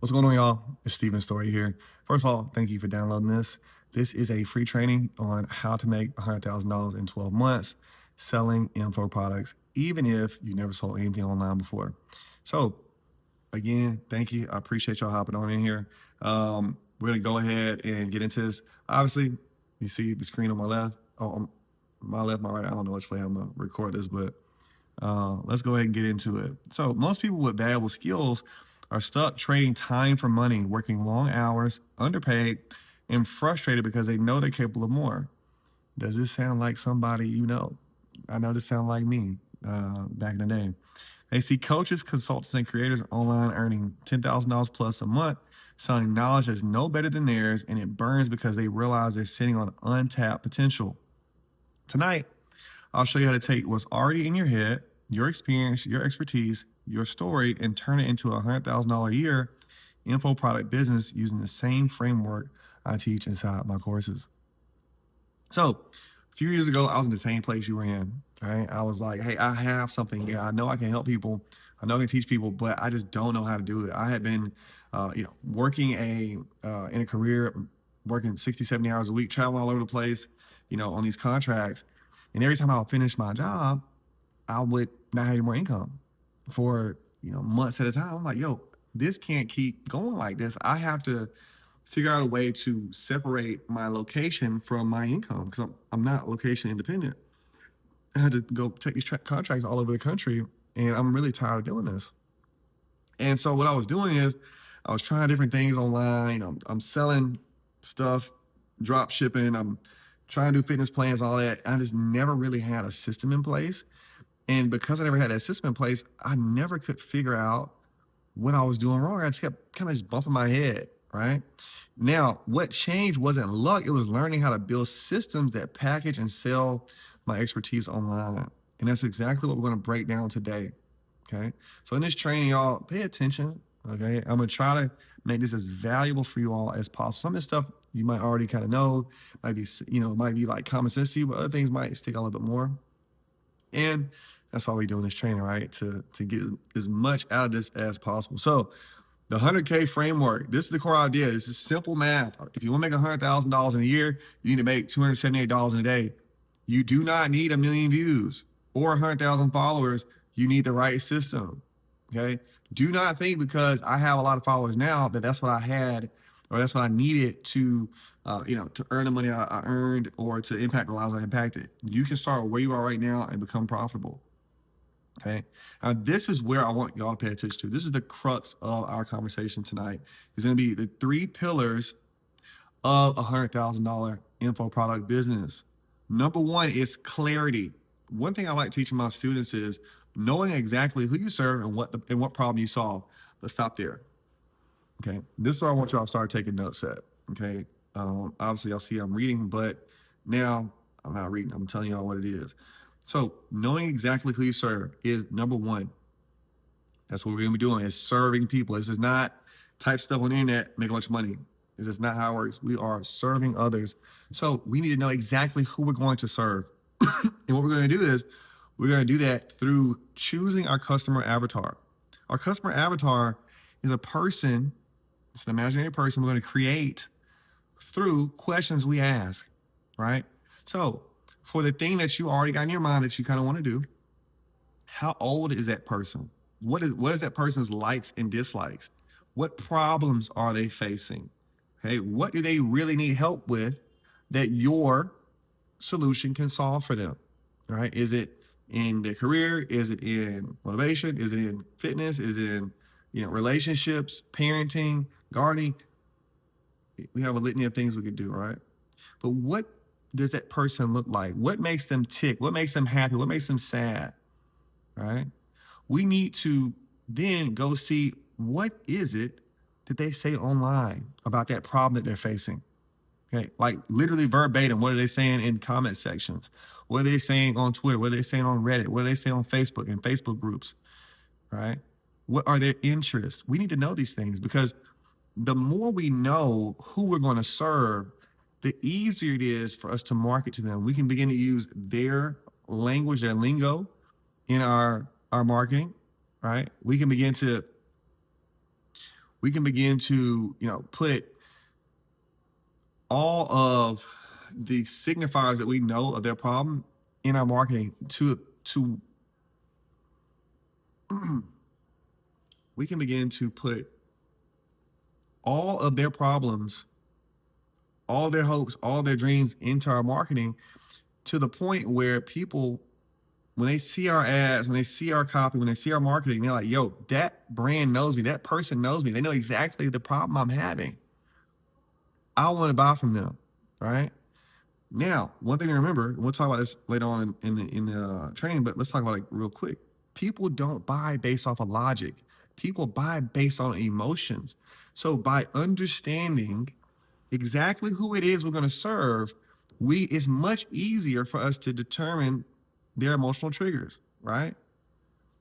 What's going on, y'all? It's Steven Story here. First of all, thank you for downloading this. This is a free training on how to make $100,000 in 12 months selling info products, even if you never sold anything online before. So, again, thank you. I appreciate y'all hopping on in here. We're going to go ahead and get into this. Obviously, you see the screen on my left. Oh, on my left, my right. I don't know which way I'm going to record this, but let's go ahead and get into it. So most people with valuable skills are stuck trading time for money, working long hours, underpaid, and frustrated because they know they're capable of more. Does this sound like somebody you know? I know this sounds like me back in the day. They see coaches, consultants, and creators online earning $10,000 plus a month, selling knowledge that's no better than theirs, and it burns because they realize they're sitting on untapped potential. Tonight, I'll show you how to take what's already in your head, your experience, your expertise, your story, and turn it into a $100,000 a year info product business using the same framework I teach inside my courses. So, a few years ago, I was in the same place you were in. Right? I was like, hey, I have something here. I know I can help people. I know I can teach people, but I just don't know how to do it. I had been, working in a career, working 60, 70 hours a week, traveling all over the place, on these contracts. And every time I would finish my job, I would not have any more income for months at a time. I'm like, yo, this can't keep going like this. I have to figure out a way to separate my location from my income because I'm not location independent. I had to go take these contracts all over the country, and I'm really tired of doing this. And so what I was doing is I was trying different things online. I'm selling stuff, drop shipping. I'm trying to do fitness plans, all that. I just never really had a system in place. And because I never had that system in place, I never could figure out what I was doing wrong. I just kept kind of just bumping my head, right? Now, what changed wasn't luck, it was learning how to build systems that package and sell my expertise online. And that's exactly what we're going to break down today. Okay. So in this training, y'all pay attention. Okay. I'm going to try to make this as valuable for you all as possible. Some of this stuff you might already kind of know, might be like common sense to you, but other things might stick a little bit more. And that's why we doing this training, right? To get as much out of this as possible. So the 100K framework, this is the core idea. This is simple math. If you want to make $100,000 in a year, you need to make $278 in a day. You do not need 1 million views or 100,000 followers. You need the right system. Okay. Do not think because I have a lot of followers now that that's what I had or that's what I needed to earn the money I earned or to impact the lives I impacted. You can start where you are right now and become profitable. Okay. Now, this is where I want y'all to pay attention to. This is the crux of our conversation tonight. It's going to be the 3 pillars of a $100,000 info product business. Number 1 is clarity. One thing I like teaching my students is knowing exactly who you serve and what problem you solve. Let's stop there. Okay. This is where I want y'all to start taking notes at. Okay. Obviously, y'all see I'm reading, but now I'm not reading. I'm telling y'all what it is. So knowing exactly who you serve is number 1. That's what we're gonna be doing, is serving people. This is not type stuff on the internet, make a bunch of money. This is not how it works. We are serving others. So we need to know exactly who we're going to serve. And what we're gonna do is we're gonna do that through choosing our customer avatar. Our customer avatar is a person, it's an imaginary person we're gonna create through questions we ask, right? So for the thing that you already got in your mind that you kind of want to do, how old is that person? What is that person's likes and dislikes? What problems are they facing? Okay, what do they really need help with that your solution can solve for them? All right, is it in their career? Is it in motivation? Is it in fitness? Is it in relationships, parenting, gardening? We have a litany of things we could do, right? But what does that person look like? What makes them tick? What makes them happy? What makes them sad? Right? We need to then go see what is it that they say online about that problem that they're facing. Okay, like literally verbatim, what are they saying in comment sections? What are they saying on Twitter? What are they saying on Reddit? What are they saying on Facebook and Facebook groups? Right? What are their interests? We need to know these things because the more we know who we're going to serve, the easier it is for us to market to them. We can begin to use their language, their lingo in our marketing, right? We can begin to we can begin to, put all of the signifiers that we know of their problem in our marketing to we can begin to put all of their problems, all their hopes, all their dreams into our marketing to the point where people, when they see our ads, when they see our copy, when they see our marketing, they're like, yo, that brand knows me. That person knows me. They know exactly the problem I'm having. I want to buy from them, right? Now, one thing to remember, we'll talk about this later on in the training, but let's talk about it real quick. People don't buy based off of logic. People buy based on emotions. So by understanding exactly who it is we're going to serve, it's much easier for us to determine their emotional triggers, right?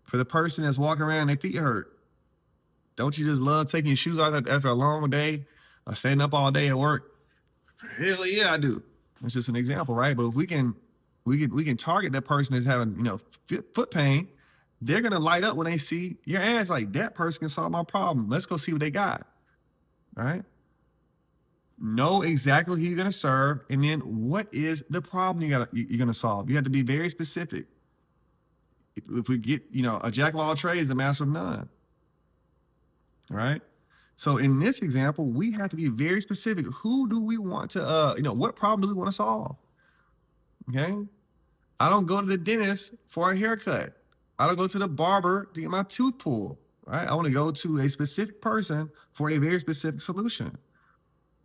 For the person that's walking around, their feet hurt. Don't you just love taking your shoes off after a long day or standing up all day at work? Hell yeah, I do. It's just an example, right? But if we can target that person that's having, foot pain, they're gonna light up when they see your ads. Like, that person can solve my problem. Let's go see what they got. All right. Know exactly who you're gonna serve, and then what is the problem you're gonna solve. You have to be very specific. If we get, a jack of all trades, the master of none. All right. So in this example, we have to be very specific. Who do we want to, what problem do we want to solve? Okay. I don't go to the dentist for a haircut. I don't go to the barber to get my tooth pulled, right? I want to go to a specific person for a very specific solution.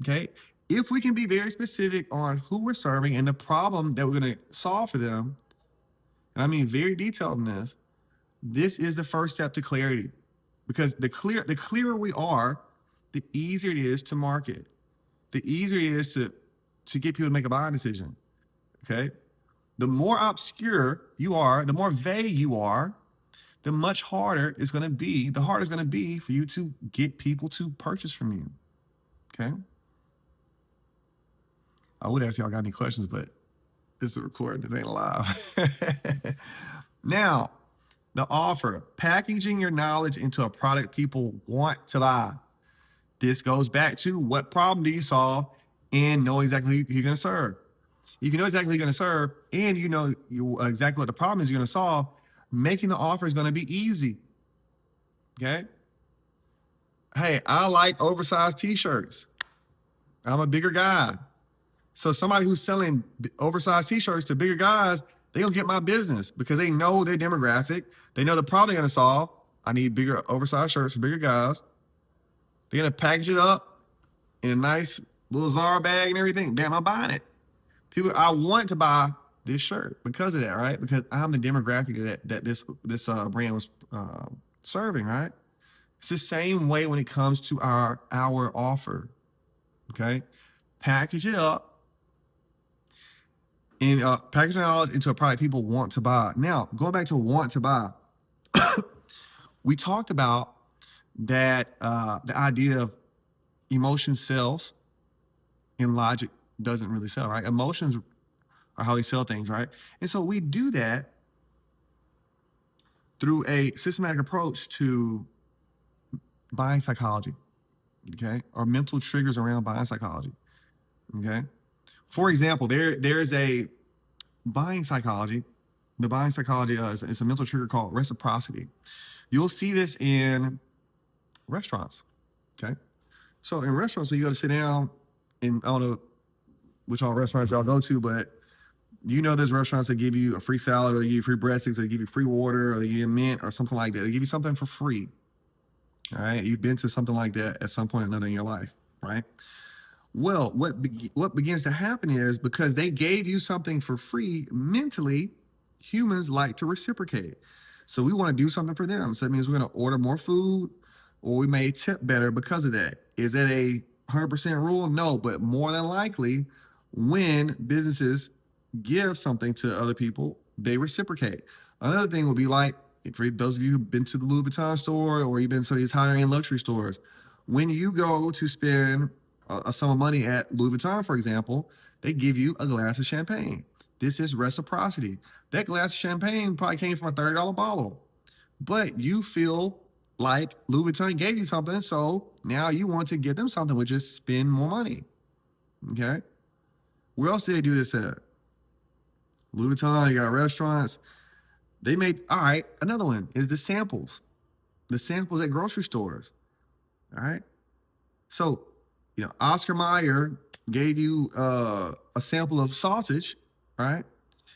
Okay. If we can be very specific on who we're serving and the problem that we're going to solve for them, and I mean very detailed in this is the first step to clarity. Because the clearer we are, the easier it is to market. The easier it is to get people to make a buying decision. Okay. The more obscure you are, the more vague you are, the much harder it's going to be. The harder it's going to be for you to get people to purchase from you. Okay. I would ask y'all got any questions, but this is a recording. This ain't live. Now, the offer, packaging your knowledge into a product people want to buy. This goes back to what problem do you solve and know exactly who you're going to serve. If you know exactly who you're going to serve and you know exactly what the problem is you're going to solve, making the offer is going to be easy. Okay. Hey, I like oversized t-shirts. I'm a bigger guy. So somebody who's selling oversized t-shirts to bigger guys, they gonna get my business because they know their demographic. They know the problem they're gonna solve. I need bigger oversized shirts for bigger guys. They're gonna package it up in a nice little Zara bag and everything. Damn, I'm buying it. I want to buy this shirt because of that, right? Because I'm the demographic that this brand was serving, right? It's the same way when it comes to our offer. Okay, package it up. And packaging knowledge into a product people want to buy. Now, going back to want to buy, we talked about that the idea of emotion sells and logic doesn't really sell, right? Emotions are how we sell things, right? And so we do that through a systematic approach to buying psychology, okay? Or mental triggers around buying psychology, okay? For example, there is a buying psychology. The buying psychology is a mental trigger called reciprocity. You'll see this in restaurants. Okay. So in restaurants, when you go to sit down, and I don't know which all restaurants y'all go to, but there's restaurants that give you a free salad or they give you free breadsticks or they give you free water or they give you a mint or something like that. They give you something for free. All right. You've been to something like that at some point or another in your life, right? Well, what begins to happen is because they gave you something for free, mentally, humans like to reciprocate. So we want to do something for them. So that means we're going to order more food or we may tip better because of that. Is that a 100% rule? No, but more than likely, when businesses give something to other people, they reciprocate. Another thing will be like, for those of you who've been to the Louis Vuitton store or you've been to these higher-end luxury stores, when you go to spend a sum of money at Louis Vuitton, for example, they give you a glass of champagne. This is reciprocity. That glass of champagne probably came from a $30 bottle, but you feel like Louis Vuitton gave you something, so Now you want to give them something, which is spend more money. Okay. Where else do they do this at? Louis Vuitton, you got restaurants. They made, all right, another one is the samples. The samples at grocery stores. All right. So, Oscar Mayer gave you a sample of sausage, right?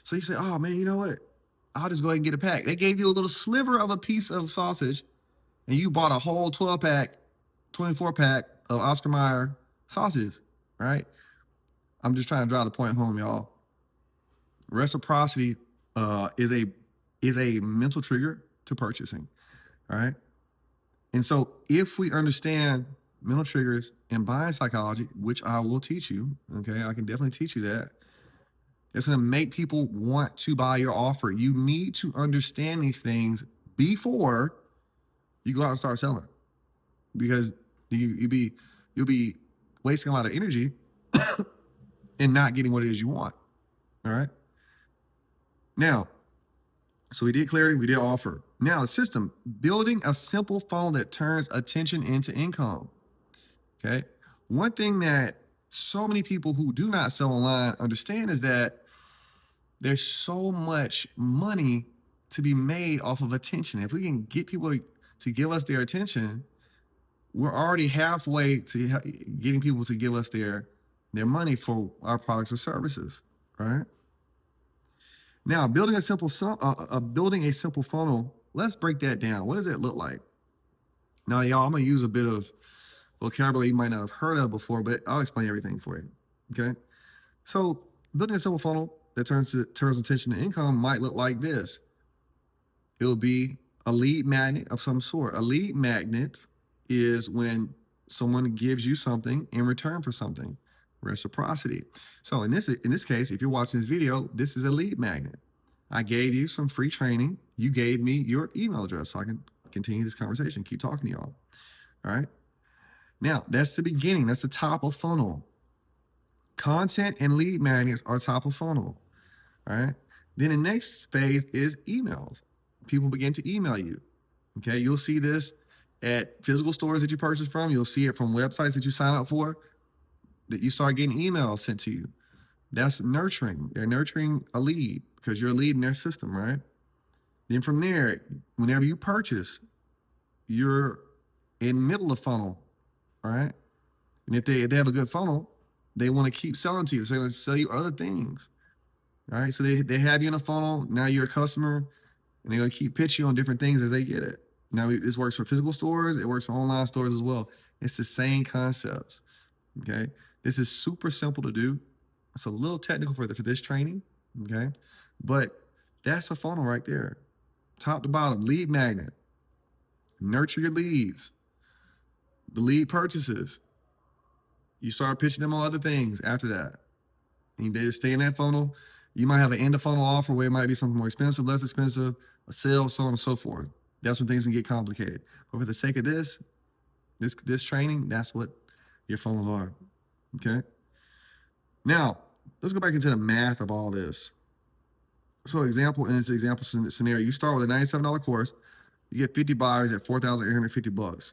So you say, oh man, you know what? I'll just go ahead and get a pack. They gave you a little sliver of a piece of sausage, and you bought a whole 12-pack, 24-pack of Oscar Mayer sausages, right? I'm just trying to drive the point home, y'all. Reciprocity is a mental trigger to purchasing, right? And so if we understand mental triggers and buying psychology, which I will teach you, okay, I can definitely teach you that, it's going to make people want to buy your offer. You need to understand these things before you go out and start selling, because you'll be wasting a lot of energy and not getting what it is you want. All right. Now, so we did clarity, we did offer. Now the system, building a simple funnel that turns attention into income. Okay. One thing that so many people who do not sell online understand is that there's so much money to be made off of attention. If we can get people to give us their attention, we're already halfway to getting people to give us their money for our products or services, right? Now, building a simple funnel, let's break that down. What does it look like? Now, y'all, I'm going to use a bit of vocabulary you might not have heard of before, but I'll explain everything for you, okay? So building a simple funnel that turns attention to income might look like this. It'll be a lead magnet of some sort. A lead magnet is when someone gives you something in return for something. Reciprocity. So in this case, if you're watching this video, this is a lead magnet. I gave you some free training. You gave me your email address so I can continue this conversation, keep talking to y'all. All right. Now, that's the beginning. That's the top of funnel. Content and lead magnets are top of funnel. All right. Then the next phase is emails. People begin to email you. Okay. You'll see this at physical stores that you purchase from. You'll see it from websites that you sign up for, that you start getting emails sent to you. That's nurturing. They're nurturing a lead because you're a lead in their system, right? Then from there, whenever you purchase, you're in middle of funnel, right? And if they have a good funnel, they want to keep selling to you. So they're going to sell you other things, right? So they have you in a funnel. Now you're a customer, and they're going to keep pitching you on different things as they get it. Now, this works for physical stores. It works for online stores as well. It's the same concepts, okay? This is super simple to do. It's a little technical for this training, okay? But that's a funnel right there. Top to bottom, lead magnet. Nurture your leads. The lead purchases. You start pitching them on other things after that. And they just stay in that funnel. You might have an end of funnel offer where it might be something more expensive, less expensive, a sale, so on and so forth. That's when things can get complicated. But for the sake of this training, that's what your funnels are. Okay. Now, let's go back into the math of all this. So in this example scenario, you start with a $97 course, you get 50 buyers at $4,850.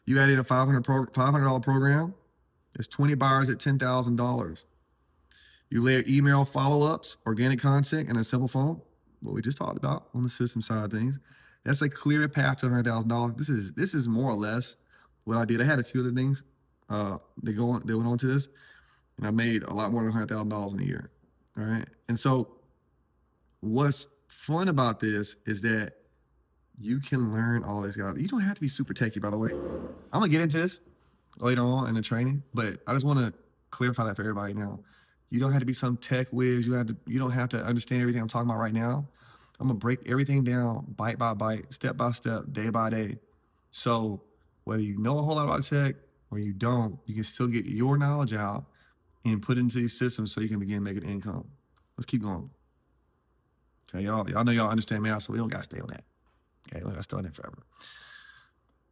You add in a $500 program, there's 20 buyers at $10,000. You layer email follow-ups, organic content, and a simple funnel, what we just talked about on the system side of things. That's a clear path to $100,000. This is more or less what I did. I had a few other things. They went on to this, and I made a lot more than $100,000 in a year. All right. And so what's fun about this is that you can learn all this. You don't have to be super techy, by the way. I'm gonna get into this later on in the training, but I just want to clarify that for everybody now. You don't have to be some tech whiz. You don't have to understand everything I'm talking about right now. I'm gonna break everything down bite by bite, step by step, day by day. So whether you know a whole lot about tech or you don't, you can still get your knowledge out and put it into these systems so you can begin making income. Let's keep going. Okay, y'all know y'all understand math, so we don't gotta stay on that. Okay, we gotta stay on that forever.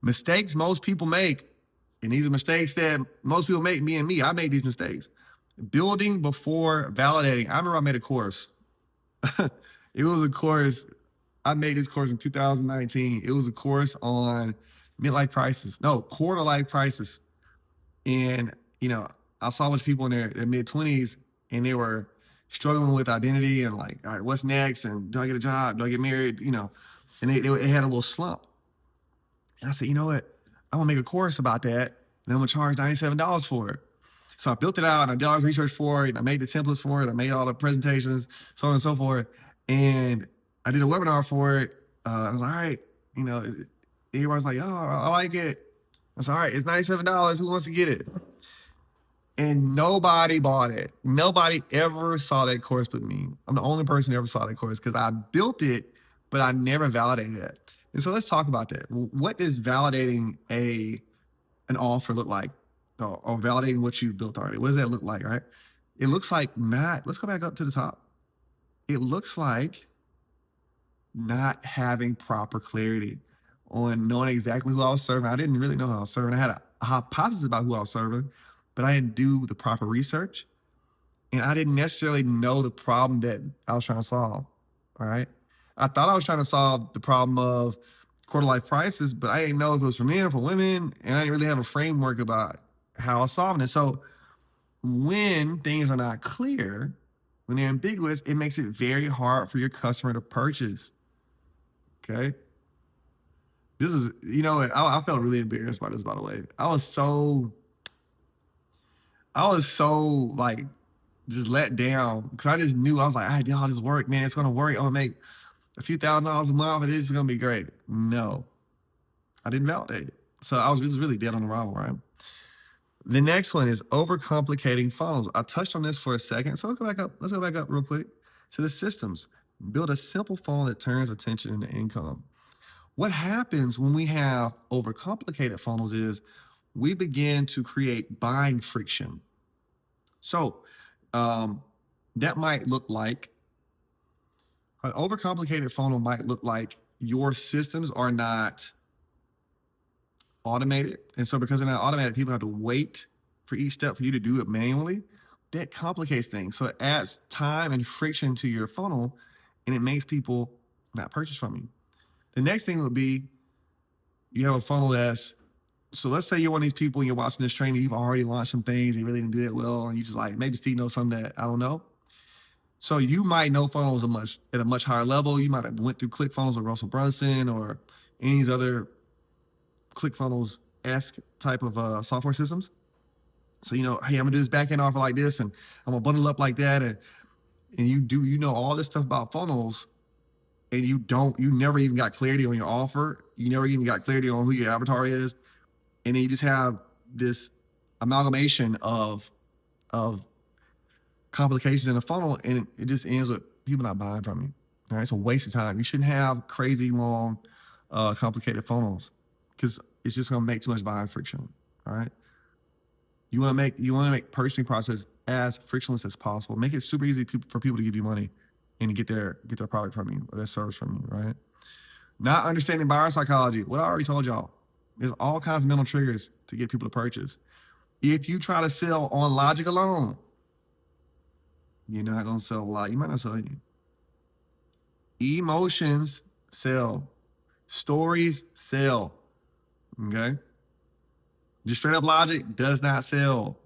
Mistakes most people make, and these are mistakes that most people make, me, I made these mistakes. Building before validating. I remember I made a course. It was a course, I made this course in 2019. It was a course on midlife crisis. No, quarter life crisis. And, you know, I saw a bunch of people in their mid-20s and they were struggling with identity and like, all right, what's next? And do I get a job? Do I get married? You know, and they had a little slump. And I said, you know what? I'm gonna make a course about that and I'm gonna charge $97 for it. So I built it out and I did all this research for it and I made the templates for it. I made all the presentations, so on and so forth. And I did a webinar for it. I was like, all right, you know, everybody's like, oh, I like it. I said, all right, it's $97. Who wants to get it? And nobody bought it. Nobody ever saw that course but me. I'm the only person who ever saw that course because I built it, but I never validated it. And so let's talk about that. What does validating an offer look like? Or validating what you've built already? What does that look like, right? It looks like let's go back up to the top. It looks like not having proper clarity on knowing exactly who I was serving. I didn't really know who I was serving. I had a hypothesis about who I was serving, but I didn't do the proper research. And I didn't necessarily know the problem that I was trying to solve, all right? I thought I was trying to solve the problem of quarter life crisis, but I didn't know if it was for men or for women, and I didn't really have a framework about how I was solving it. So when things are not clear, when they're ambiguous, it makes it very hard for your customer to purchase, okay? This is, you know, I felt really embarrassed by this, by the way. I was so like just let down because I just knew. I was like, I did all this work, man. It's gonna work. I'm gonna make a few $1,000s a month and this is gonna be great. No, I didn't validate it. So I was really dead on arrival, right? The next one is overcomplicating funnels. I touched on this for a second. So let's go back up. Let's go back up real quick to the systems. Build a simple funnel that turns attention into income. What happens when we have overcomplicated funnels is we begin to create buying friction. So that might look like an overcomplicated funnel might look like your systems are not automated. And so because they're not automated, people have to wait for each step for you to do it manually. That complicates things. So it adds time and friction to your funnel and it makes people not purchase from you. The next thing would be you have a funnel so let's say you're one of these people and you're watching this training, you've already launched some things, you really didn't do that well, and you just like, maybe Steve knows something that I don't know. So you might know funnels at a much higher level. You might have went through ClickFunnels or Russell Brunson or any of these other ClickFunnels-esque type of software systems. So, you know, hey, I'm gonna do this back-end offer like this, and I'm gonna bundle up like that, and you know all this stuff about funnels, and you never even got clarity on your offer. You never even got clarity on who your avatar is. And then you just have this amalgamation of complications in a funnel, and it just ends with people not buying from you. All right, it's a waste of time. You shouldn't have crazy long, complicated funnels because it's just gonna make too much buying friction. All right, you want to make purchasing process as frictionless as possible. Make it super easy for people to give you money and to get their product from you or their service from you. Right? Not understanding buyer psychology. What I already told y'all. There's all kinds of mental triggers to get people to purchase. If you try to sell on logic alone, you're not going to sell a lot. You might not sell any. Emotions sell. Stories sell. Okay? Just straight up logic does not sell.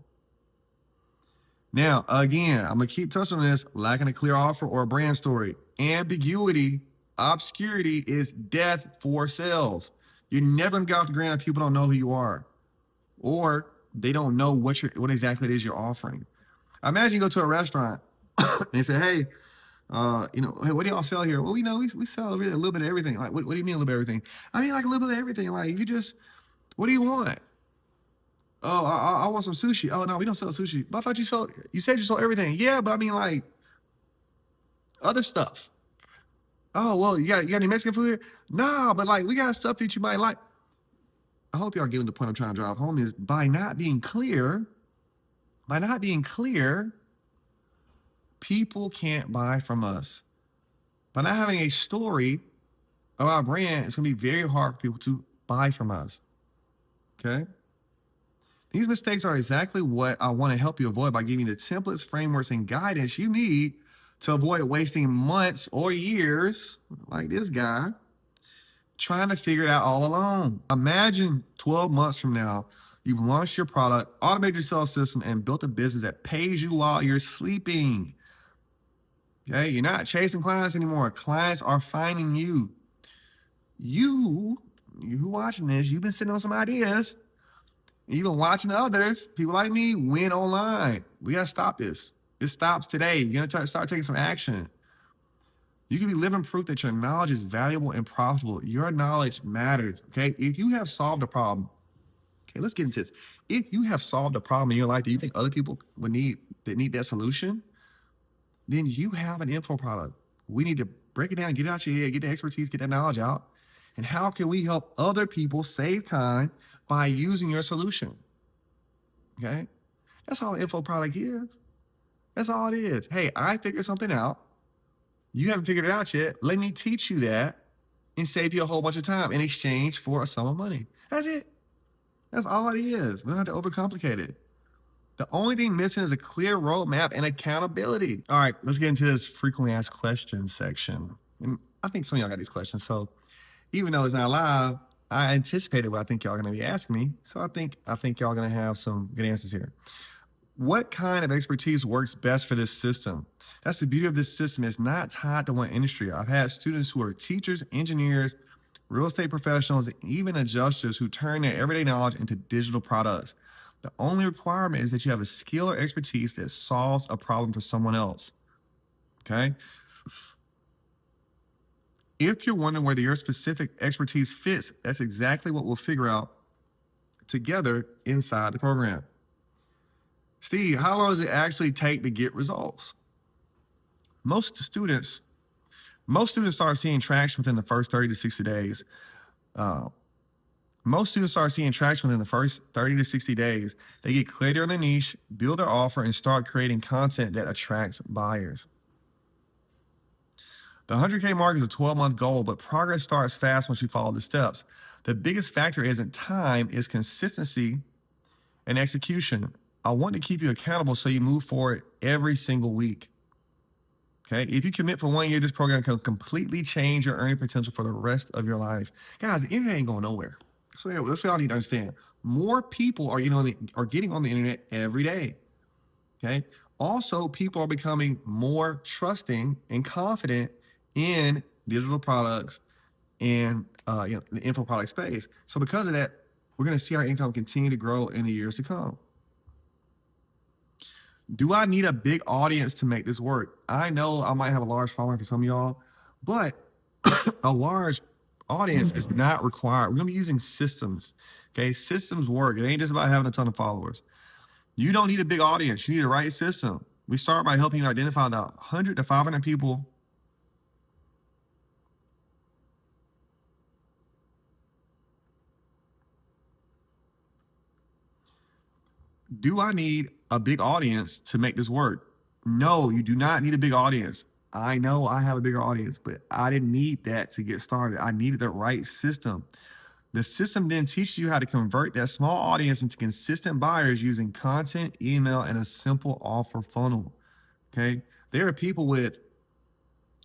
Now, again, I'm going to keep touching on this. Lacking a clear offer or a brand story. Ambiguity, obscurity is death for sales. You're never gonna get off the ground if people don't know who you are, or they don't know what exactly it is you're offering. Imagine you go to a restaurant and they say, "Hey, hey, what do y'all sell here?" Well, we know we sell really a little bit of everything. Like, what do you mean a little bit of everything? I mean, like a little bit of everything. Like, what do you want? Oh, I want some sushi. Oh no, we don't sell sushi. But I thought you said you sold everything. Yeah, but I mean like other stuff. Oh, well, you got any Mexican food here? Nah, but like we got stuff that you might like. I hope y'all getting the point I'm trying to drive home is by not being clear, people can't buy from us. By not having a story of our brand, it's gonna be very hard for people to buy from us. Okay? These mistakes are exactly what I want to help you avoid by giving you the templates, frameworks, and guidance you need to avoid wasting months or years, like this guy, trying to figure it out all alone. Imagine 12 months from now, you've launched your product, automated your sales system, and built a business that pays you while you're sleeping. Okay, you're not chasing clients anymore. Clients are finding you. You who watching this, you've been sitting on some ideas. You've been watching others, people like me, win online. We gotta stop this. This stops today. You're gonna start taking some action. You can be living proof that your knowledge is valuable and profitable. Your knowledge matters, okay? If you have solved a problem, okay, let's get into this. If you have solved a problem in your life that you think other people would need that solution, then you have an info product. We need to break it down, get it out your head, get the expertise, get that knowledge out. And how can we help other people save time by using your solution? Okay? That's all an info product is. That's all it is. Hey, I figured something out. You haven't figured it out yet. Let me teach you that and save you a whole bunch of time in exchange for a sum of money. That's it. That's all it is. We don't have to overcomplicate it. The only thing missing is a clear roadmap and accountability. All right, let's get into this frequently asked questions section. And I think some of y'all got these questions. So even though it's not live, I anticipated what I think y'all are going to be asking me. So I think y'all are going to have some good answers here. What kind of expertise works best for this system? That's the beauty of this system. It's not tied to one industry. I've had students who are teachers, engineers, real estate professionals, and even adjusters who turn their everyday knowledge into digital products. The only requirement is that you have a skill or expertise that solves a problem for someone else. Okay? If you're wondering whether your specific expertise fits, that's exactly what we'll figure out together inside the program. Steve, how long does it actually take to get results? Most students start seeing traction within the first 30 to 60 days. Most students start seeing traction within the first 30 to 60 days. They get clear on their niche, build their offer, and start creating content that attracts buyers. The 100K mark is a 12-month goal, but progress starts fast once you follow the steps. The biggest factor isn't time, it's consistency and execution. I want to keep you accountable so you move forward every single week. Okay, if you commit for 1 year, this program can completely change your earning potential for the rest of your life. Guys, the internet ain't going nowhere. So that's what y'all need to understand. More people are getting on the internet every day. Okay. Also, people are becoming more trusting and confident in digital products and the info product space. So because of that, we're going to see our income continue to grow in the years to come. Do I need a big audience to make this work? I know I might have a large following for some of y'all, but a large audience is not required. We're going to be using systems. Okay, systems work. It ain't just about having a ton of followers. You don't need a big audience. You need the right system. We start by helping you identify the 100 to 500 people Do I need a big audience to make this work? No, you do not need a big audience. I know I have a bigger audience, but I didn't need that to get started. I needed the right system. The system then teaches you how to convert that small audience into consistent buyers using content, email, and a simple offer funnel. Okay. There are people with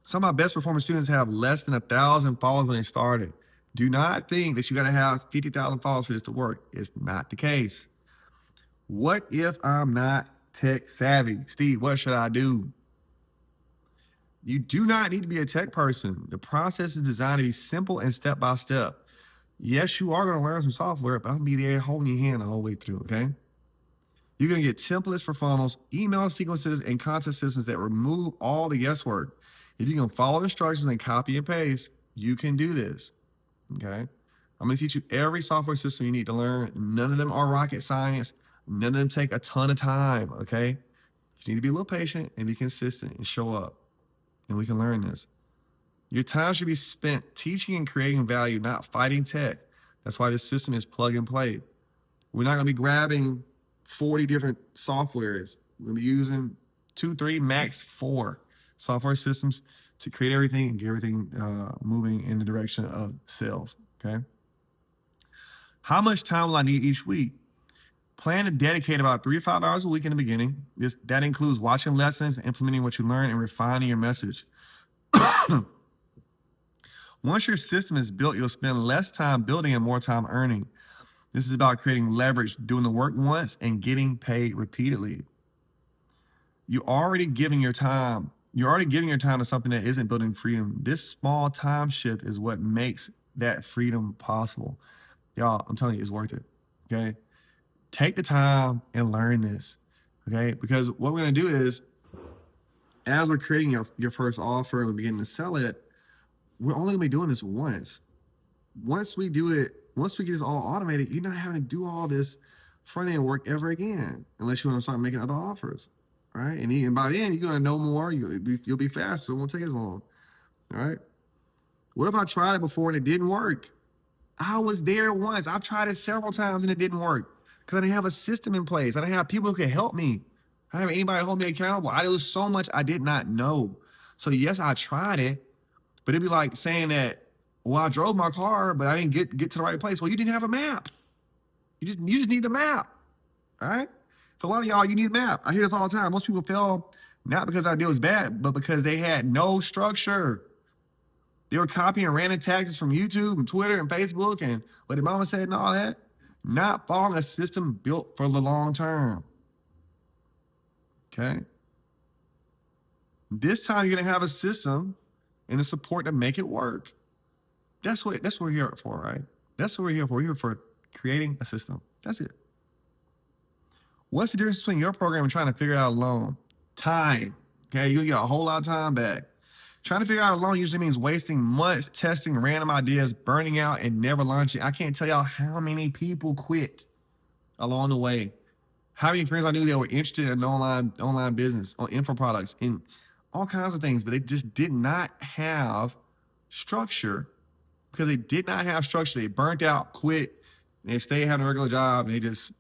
some of my best performing students have less than 1,000 followers when they started. Do not think that you got to have 50,000 followers for this to work. It's not the case. What if I'm not tech savvy? Steve, what should I do? You do not need to be a tech person. The process is designed to be simple and step by step. Yes, you are going to learn some software, but I'm going to be there holding your hand the whole way through, okay? You're going to get templates for funnels, email sequences, and content systems that remove all the guesswork. If you can follow instructions and copy and paste, you can do this, okay? I'm going to teach you every software system you need to learn. None of them are rocket science. None of them take a ton of time, okay? You just need to be a little patient and be consistent and show up, and we can learn this. Your time should be spent teaching and creating value, not fighting tech. That's why this system is plug and play. We're not going to be grabbing 40 different softwares. We're going to be using 2, 3, max 4 software systems to create everything and get everything moving in the direction of sales, okay? How much time will I need each week? Plan to dedicate about 3 to 5 hours a week in the beginning. That includes watching lessons, implementing what you learn, and refining your message. Once your system is built, you'll spend less time building and more time earning. This is about creating leverage, doing the work once and getting paid repeatedly. You're already giving your time to something that isn't building freedom. This small time shift is what makes that freedom possible. Y'all, I'm telling you, it's worth it. Okay. Take the time and learn this. Okay. Because what we're going to do is, as we're creating your first offer and we're beginning to sell it, we're only going to be doing this once. Once we do it, once we get this all automated, you're not having to do all this front end work ever again, unless you want to start making other offers. Right. And by then, you're going to know more. You'll be faster. So it won't take as long. All right. What if I tried it before and it didn't work? I was there once. I've tried it several times and it didn't work because I didn't have a system in place. I didn't have people who could help me. I didn't have anybody to hold me accountable. There was so much I did not know. So yes, I tried it, but it'd be like saying that, well, I drove my car, but I didn't get to the right place. Well, you didn't have a map. You just need a map. All right. For a lot of y'all, you need a map. I hear this all the time. Most people fail not because our deal was bad, but because they had no structure. They were copying random tactics from YouTube and Twitter and Facebook and what their mama said and all that. Not following a system built for the long term. Okay. This time you're gonna have a system and the support to make it work. That's what we're here for, right? That's what we're here for. We're here for creating a system. That's it. What's the difference between your program and trying to figure it out alone? Time. Okay, you're gonna get a whole lot of time back. Trying to figure out alone usually means wasting months testing random ideas, burning out, and never launching. I can't tell y'all how many people quit along the way. How many friends I knew that were interested in online business, on info products, in all kinds of things, but they just did not have structure. Because they did not have structure, they burnt out, quit, and they stayed having a regular job, and they just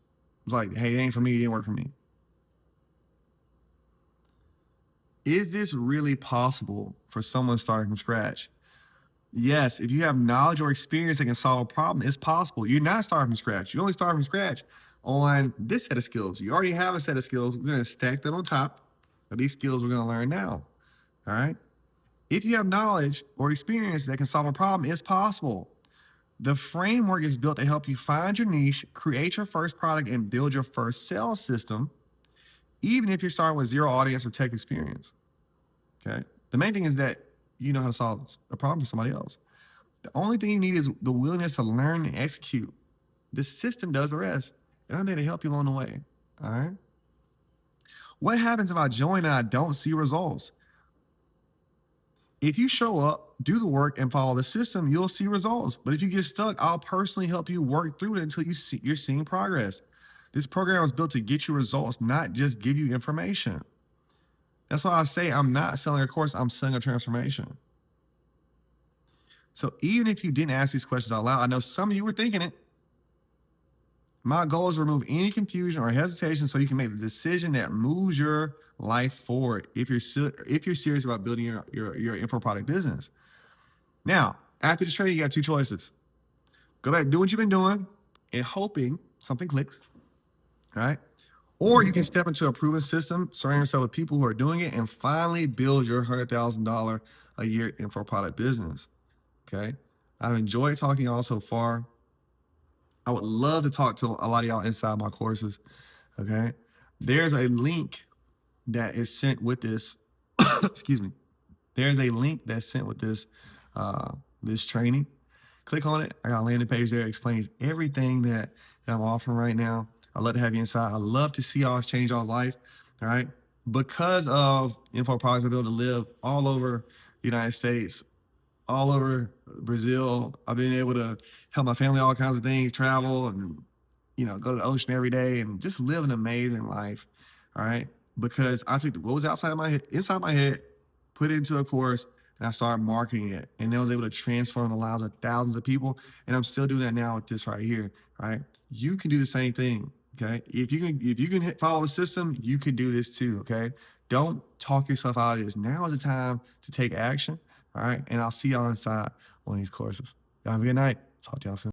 was like, hey, it ain't for me, it didn't work for me. Is this really possible for someone starting from scratch? Yes, if you have knowledge or experience that can solve a problem, it's possible. You're not starting from scratch. You only start from scratch on this set of skills. You already have a set of skills. We're going to stack them on top of these skills we're going to learn now. All right. If you have knowledge or experience that can solve a problem, it's possible. The framework is built to help you find your niche, create your first product, and build your first sales system, even if you're starting with zero audience or tech experience. Okay. The main thing is that you know how to solve a problem for somebody else. The only thing you need is the willingness to learn and execute. The system does the rest, and I'm there to help you along the way. All right. What happens if I join and I don't see results? If you show up, do the work, and follow the system, you'll see results. But if you get stuck, I'll personally help you work through it until you're seeing progress. This program was built to get you results, not just give you information. That's why I say I'm not selling a course, I'm selling a transformation. So even if you didn't ask these questions out loud, I know some of you were thinking it. My goal is to remove any confusion or hesitation so you can make the decision that moves your life forward if you're serious about building your info product business. Now, after this training, you got two choices. Go back, do what you've been doing and hoping something clicks, right? Or you can step into a proven system, surround yourself with people who are doing it, and finally build your $100,000 a year info product business, okay? I've enjoyed talking to y'all so far. I would love to talk to a lot of y'all inside my courses, okay? There's a link that is sent with this, excuse me. There's a link that's sent with this, this training. Click on it. I got a landing page there that explains everything that I'm offering right now. I'd love to have you inside. I'd love to see y'all change y'all's life, all right? Because of info products, I've been able to live all over the United States, all over Brazil. I've been able to help my family, all kinds of things, travel and, go to the ocean every day and just live an amazing life. All right. Because I took what was inside my head, put it into a course, and I started marketing it. And I was able to transform the lives of thousands of people. And I'm still doing that now with this right here. Right. You can do the same thing. Okay. If you can follow the system, you can do this too. Okay. Don't talk yourself out of this. Now is the time to take action. All right. And I'll see y'all inside on these courses. Y'all have a good night. Talk to y'all soon.